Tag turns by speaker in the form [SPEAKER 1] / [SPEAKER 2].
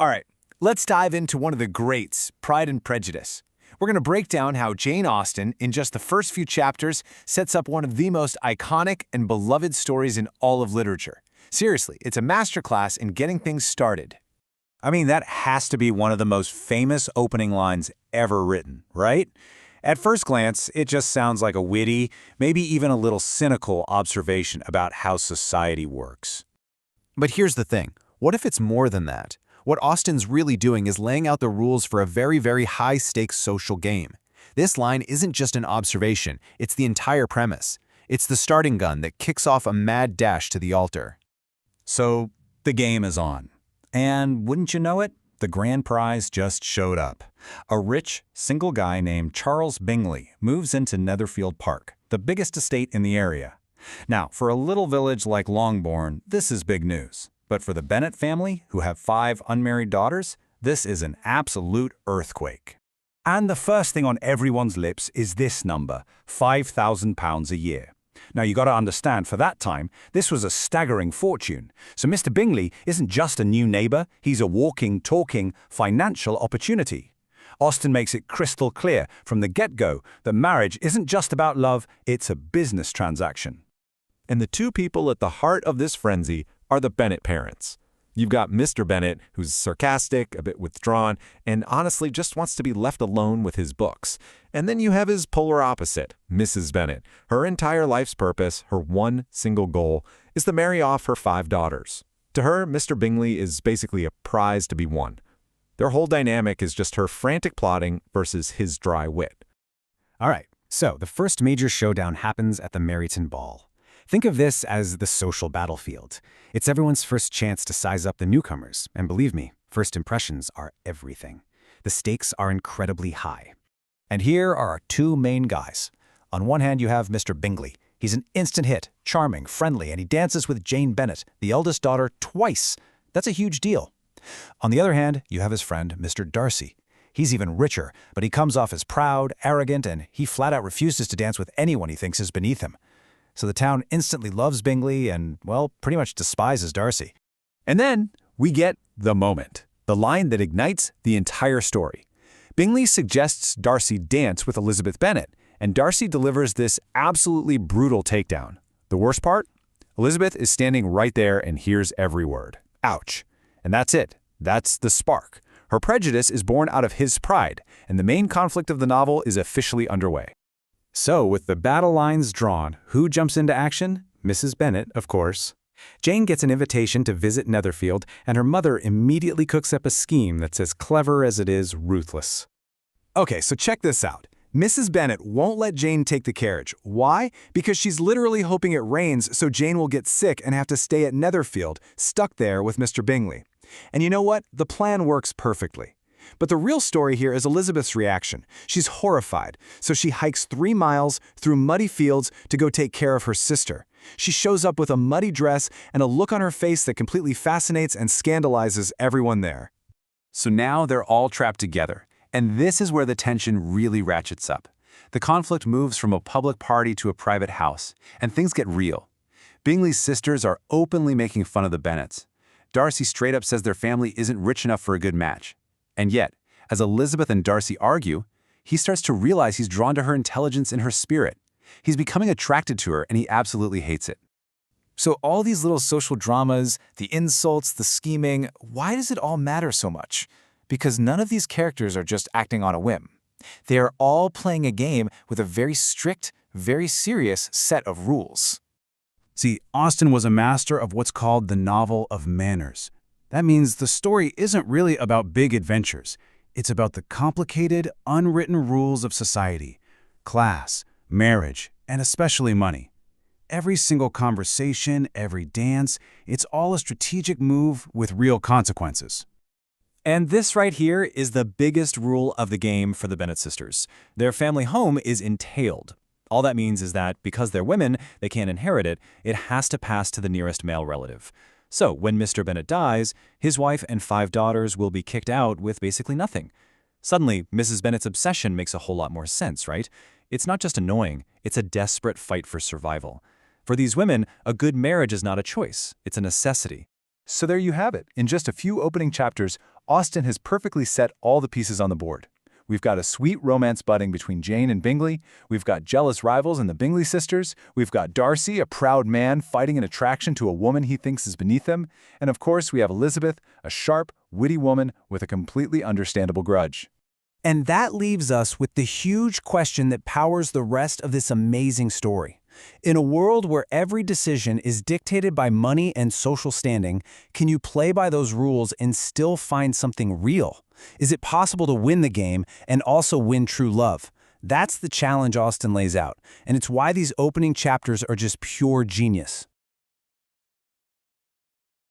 [SPEAKER 1] All right, let's dive into one of the greats, Pride and Prejudice. We're going to break down how Jane Austen, in just the first few chapters, sets up one of the most iconic and beloved stories in all of literature. Seriously, it's a masterclass in getting things started.
[SPEAKER 2] I mean, that has to be one of the most famous opening lines ever written, right? At first glance, it just sounds like a witty, maybe even a little cynical observation about how society works.
[SPEAKER 3] But here's the thing. What if it's more than that? What Austen's really doing is laying out the rules for a very, very high-stakes social game. This line isn't just an observation, it's the entire premise. It's the starting gun that kicks off a mad dash to the altar.
[SPEAKER 2] So, the game is on. And wouldn't you know it, the grand prize just showed up. A rich, single guy named Charles Bingley moves into Netherfield Park, the biggest estate in the area. Now, for a little village like Longbourn, this is big news. But for the Bennet family, who have 5 unmarried daughters, this is an absolute earthquake. And the first thing on everyone's lips is this number, £5,000 a year. Now, you got to understand, for that time, this was a staggering fortune. So Mr. Bingley isn't just a new neighbor, he's a walking, talking, financial opportunity. Austen makes it crystal clear from the get-go that marriage isn't just about love, it's a business transaction.
[SPEAKER 4] And the two people at the heart of this frenzy are the Bennet parents. You've got Mr. Bennet, who's sarcastic, a bit withdrawn, and honestly just wants to be left alone with his books. And then you have his polar opposite, Mrs. Bennet. Her entire life's purpose, her one single goal, is to marry off her 5 daughters. To her, Mr. Bingley is basically a prize to be won. Their whole dynamic is just her frantic plotting versus his dry wit.
[SPEAKER 3] All right, so the first major showdown happens at the Meryton Ball. Think of this as the social battlefield. It's everyone's first chance to size up the newcomers, and believe me, first impressions are everything. The stakes are incredibly high. And here are our two main guys. On one hand, you have Mr. Bingley. He's an instant hit, charming, friendly, and he dances with Jane Bennet, the eldest daughter, twice. That's a huge deal. On the other hand, you have his friend, Mr. Darcy. He's even richer, but he comes off as proud, arrogant, and he flat out refuses to dance with anyone he thinks is beneath him. So the town instantly loves Bingley and, well, pretty much despises Darcy.
[SPEAKER 2] And then we get the moment, the line that ignites the entire story. Bingley suggests Darcy dance with Elizabeth Bennet, and Darcy delivers this absolutely brutal takedown. The worst part? Elizabeth is standing right there and hears every word. Ouch. And that's it. That's the spark. Her prejudice is born out of his pride, and the main conflict of the novel is officially underway.
[SPEAKER 3] So, with the battle lines drawn, who jumps into action? Mrs. Bennet, of course. Jane gets an invitation to visit Netherfield, and her mother immediately cooks up a scheme that's as clever as it is ruthless.
[SPEAKER 1] Okay, so check this out. Mrs. Bennet won't let Jane take the carriage. Why? Because she's literally hoping it rains so Jane will get sick and have to stay at Netherfield, stuck there with Mr. Bingley. And you know what? The plan works perfectly. But the real story here is Elizabeth's reaction. She's horrified, so she hikes 3 miles through muddy fields to go take care of her sister. She shows up with a muddy dress and a look on her face that completely fascinates and scandalizes everyone there.
[SPEAKER 5] So now they're all trapped together, and this is where the tension really ratchets up. The conflict moves from a public party to a private house, and things get real. Bingley's sisters are openly making fun of the Bennets. Darcy straight up says their family isn't rich enough for a good match. And yet, as Elizabeth and Darcy argue, he starts to realize he's drawn to her intelligence and her spirit. He's becoming attracted to her, and he absolutely hates it.
[SPEAKER 1] So all these little social dramas, the insults, the scheming, why does it all matter so much? Because none of these characters are just acting on a whim. They are all playing a game with a very strict, very serious set of rules.
[SPEAKER 2] See, Austen was a master of what's called the novel of manners. That means the story isn't really about big adventures. It's about the complicated, unwritten rules of society, class, marriage, and especially money. Every single conversation, every dance, it's all a strategic move with real consequences.
[SPEAKER 6] And this right here is the biggest rule of the game for the Bennet sisters. Their family home is entailed. All that means is that because they're women, they can't inherit it, it has to pass to the nearest male relative. So when Mr. Bennet dies, his wife and 5 daughters will be kicked out with basically nothing. Suddenly, Mrs. Bennet's obsession makes a whole lot more sense, right? It's not just annoying, it's a desperate fight for survival. For these women, a good marriage is not a choice, it's a necessity.
[SPEAKER 1] So there you have it. In just a few opening chapters, Austen has perfectly set all the pieces on the board. We've got a sweet romance budding between Jane and Bingley, we've got jealous rivals in the Bingley sisters, we've got Darcy, a proud man fighting an attraction to a woman he thinks is beneath him, and of course we have Elizabeth, a sharp, witty woman with a completely understandable grudge.
[SPEAKER 6] And that leaves us with the huge question that powers the rest of this amazing story. In a world where every decision is dictated by money and social standing, can you play by those rules and still find something real? Is it possible to win the game and also win true love? That's the challenge Austen lays out, and it's why these opening chapters are just pure genius.